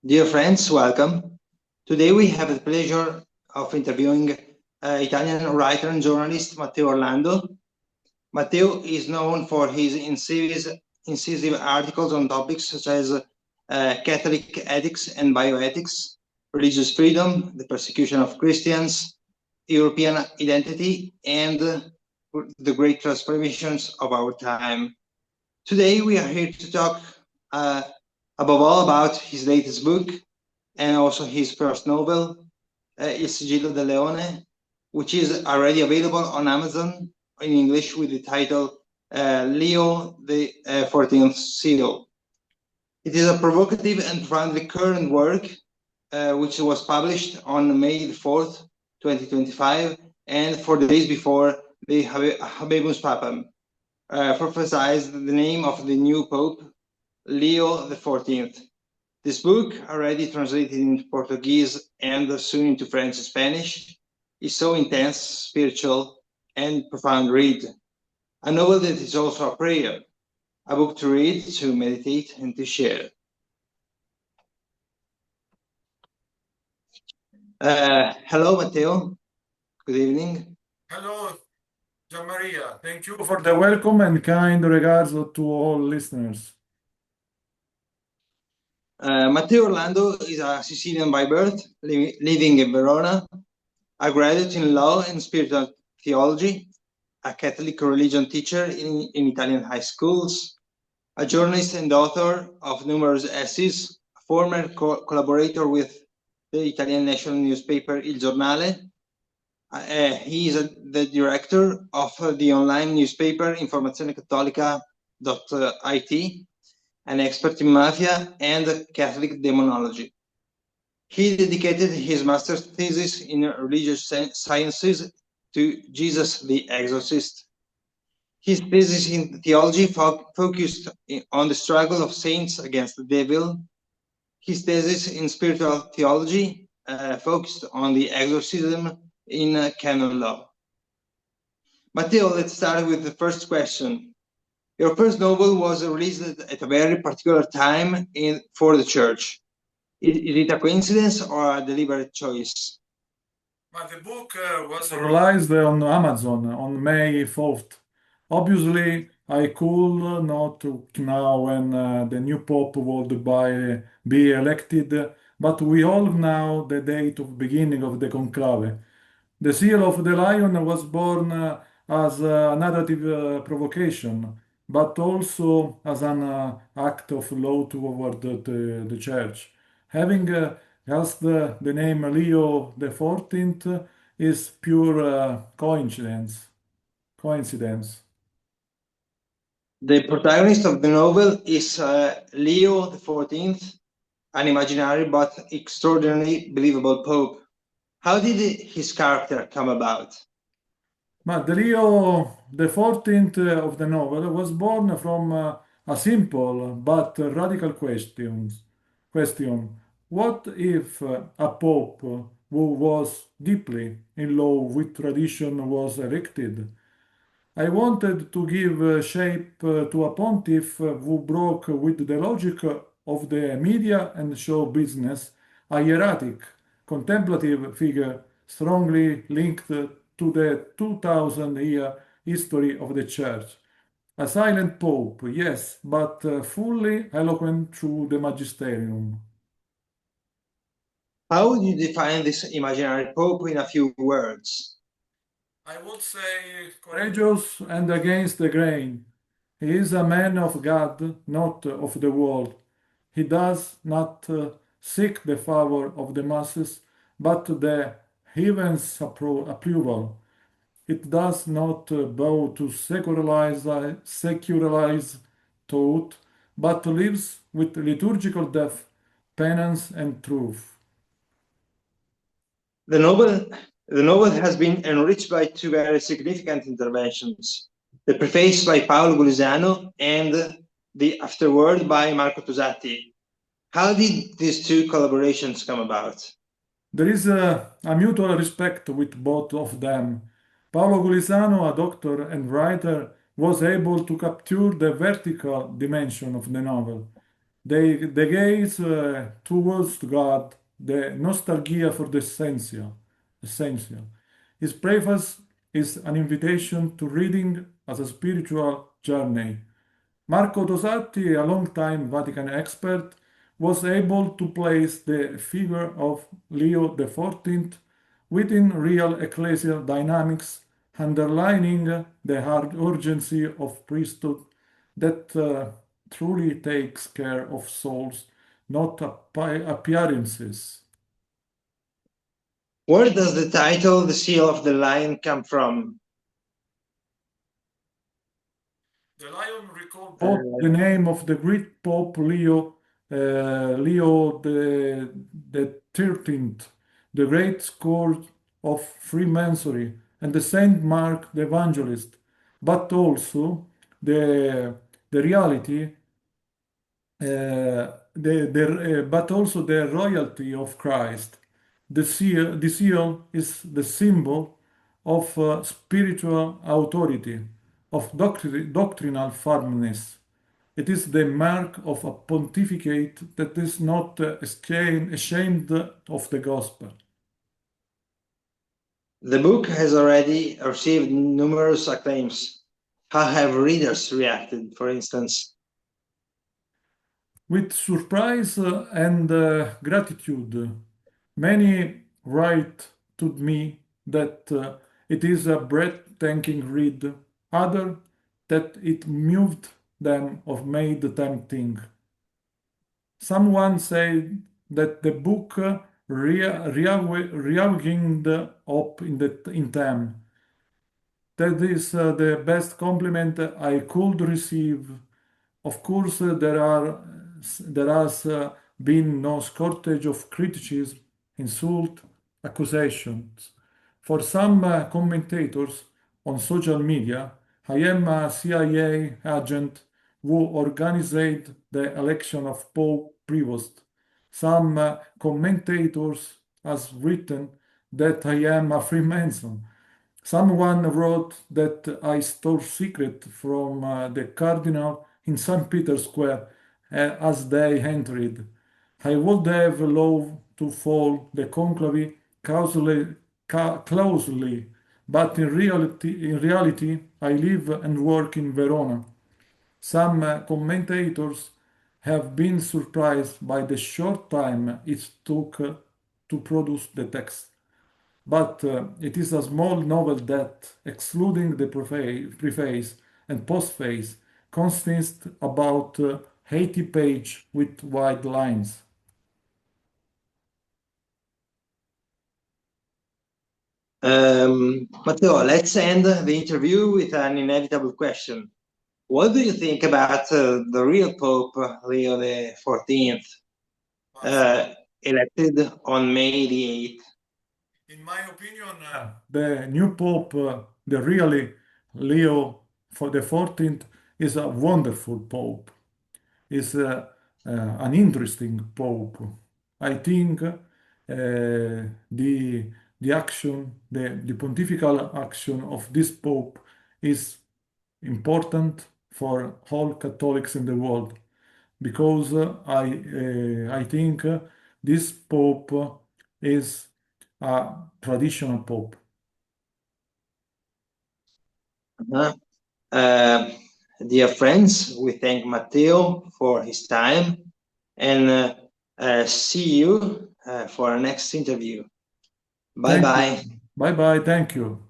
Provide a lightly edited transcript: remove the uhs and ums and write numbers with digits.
Dear friends, welcome. Today we have the pleasure of interviewing Italian writer and journalist Matteo Orlando. Matteo is known for his incisive articles on topics such as Catholic ethics and bioethics, religious freedom, the persecution of Christians, European identity, and the great transformations of our time. Today we are here to talk uh, above all about his latest book and also his first novel, Il Sigillo del Leone, which is already available on Amazon in English with the title Leo the 14th Seal. It is a provocative and profoundly current work, which was published on May 4th, 2025, and 4 days before the Habemus Papam prophesied the name of the new Pope, Leo the 14th. This book, already translated into Portuguese and soon into French and Spanish, is so intense, spiritual, and profound read. A novel that is also a prayer, a book to read, to meditate, and to share. Hello, Matteo. Good evening. Hello, Gian Maria. Thank you for the welcome and kind regards to all listeners. Matteo Orlando is a Sicilian by birth, living in Verona, a graduate in law and spiritual theology, a Catholic religion teacher in Italian high schools, a journalist and author of numerous essays, a former collaborator with the Italian national newspaper Il Giornale. He is the director of the online newspaper Informazione Cattolica.it, an expert in mafia and Catholic demonology. He dedicated his master's thesis in religious sciences to Jesus the Exorcist. His thesis in theology focused on the struggle of saints against the devil. His thesis in spiritual theology focused on the exorcism in canon law. Matteo, let's start with the first question. Your first novel was released at a very particular time for the church. Is it a coincidence or a deliberate choice? But the book was released on Amazon on May 4th. Obviously, I could not now when the new Pope would be elected, but we all know the date of beginning of the conclave. The seal of the lion was born as a narrative provocation, but also as an act of law toward the church. Having asked the name Leo the 14th is pure coincidence. Coincidence. The protagonist of the novel is Leo the 14th, an imaginary but extraordinarily believable pope. How did his character come about? But Leo the 14th of the novel was born from a simple but radical question. What if a pope who was deeply in love with tradition was elected? I wanted to give shape to a pontiff who broke with the logic of the media and show business, a hieratic, contemplative figure strongly linked to the 2000-year history of the Church. A silent pope, yes, but fully eloquent through the magisterium. How would you define this imaginary pope in a few words? I would say courageous and against the grain. He is a man of God, not of the world. He does not seek the favor of the masses, but the heaven's approval. It does not bow to secularized thought, but lives with liturgical depth, penance, and truth. The novel, the novel has been enriched by two very significant interventions. The preface by Paolo Gulisano and the afterword by Marco Tosatti. How did these two collaborations come about? There is a mutual respect with both of them. Paolo Gulisano, a doctor and writer, was able to capture the vertical dimension of the novel. The gaze towards God, the nostalgia for the essential. His preface is an invitation to reading as a spiritual journey. Marco Tosatti, a long-time Vatican expert, was able to place the figure of Leo XIV within real ecclesial dynamics, underlining the hard urgency of priesthood that truly takes care of souls, not appearances. Where does the title, The Seal of the Lion, come from? The lion recalled both the name of the Greek Pope Leo the 13th, the great scourge of Freemasonry, and the Saint Mark the Evangelist, but also the reality, but also the royalty of Christ. The seal is the symbol of spiritual authority, of doctrinal firmness. It is the mark of a pontificate that is not ashamed of the gospel. The book has already received numerous acclaims. How have readers reacted, for instance? With surprise and gratitude, many write to me that it is a breathtaking read, other that it moved them or made them think. Someone said that the book reawakened up in them. That is the best compliment I could receive. Of course, there has been no shortage of criticism, insult, accusations. For some commentators on social media, I am a CIA agent who organized the election of Pope Prevost. Some commentators has written that I am a Freemason. Someone wrote that I stole secret from the cardinal in St. Peter's Square as they entered. I would have loved to follow the conclave closely, but in reality, I live and work in Verona. Some commentators have been surprised by the short time it took to produce the text. But it is a small novel that, excluding the preface and postface, consists about 80 pages with wide lines. Matteo, let's end the interview with an inevitable question. What do you think about the real Pope, Leo the 14th, elected on May the 8th? In my opinion, the new Pope, the really Leo for the 14th, is a wonderful Pope. Is an interesting Pope. I think the action, the pontifical action of this Pope is important for all Catholics in the world because I think this Pope is a traditional Pope. Dear friends, we thank Matteo for his time and see you for our next interview. Bye bye. Bye bye. Thank you.